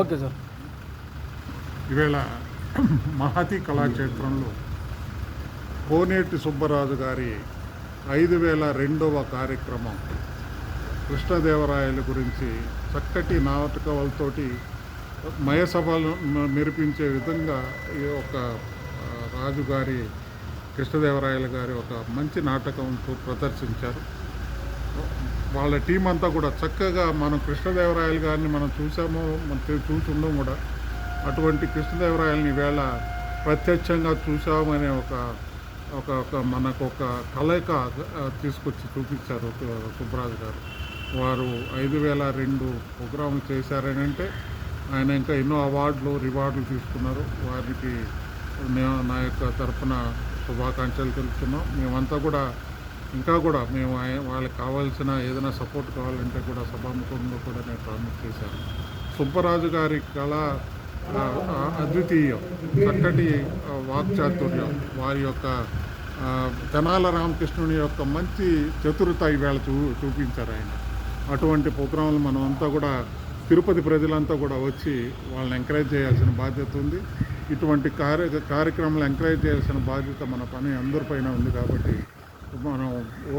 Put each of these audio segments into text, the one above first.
Okay sir. ఈవేళ మహతి కళాక్షేత్రంలో కోనేటి సుబ్బరాజు గారి 5002వ కార్యక్రమం కృష్ణదేవరాయల గురించి చక్కటి నాటకాలతోటి మయసభలు మెరిపించే విధంగా ఈ ఒక రాజుగారి కృష్ణదేవరాయల గారి ఒక మంచి నాటకంతో ప్రదర్శించారు. వాళ్ళ టీం అంతా కూడా చక్కగా మనం కృష్ణదేవరాయల గారిని మనం చూసామో మనం చూసుండం కూడా అటువంటి కృష్ణదేవరాయలని ఈవేళ ప్రత్యక్షంగా చూసామనే ఒక ఒక ఒక మనకు ఒక కలయిక తీసుకొచ్చి చూపించారు సుబ్బరాజు గారు. వారు 5002 ప్రోగ్రాములు చేశారని అంటే ఆయన ఇంకా ఎన్నో అవార్డులు రివార్డులు తీసుకున్నారు. వారికి నా యొక్క తరఫున శుభాకాంక్షలు తెలుపుతున్నాం. మేమంతా కూడా ఇంకా కూడా మేము వాళ్ళకి కావాల్సిన ఏదైనా సపోర్ట్ కావాలంటే కూడా సభాముఖంలో కూడా నేను ప్రామిస్ చేశాను. సుబ్బరాజు గారి కళ అద్వితీయం, చక్కటి వాక్చాతుర్యం, వారి యొక్క తెనాల రామకృష్ణుని యొక్క మంచి చతురత ఈవేళ చూపించారు ఆయన. అటువంటి ప్రోగ్రాంలు మనం అంతా కూడా తిరుపతి ప్రజలంతా కూడా వచ్చి వాళ్ళని ఎంకరేజ్ చేయాల్సిన బాధ్యత ఉంది. ఇటువంటి కార్యక్రమాలు ఎంకరేజ్ చేయాల్సిన బాధ్యత మన పని అందరిపైన ఉంది. కాబట్టి మనం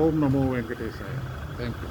ఓం నమో వెంకటేశాయ. Thank you.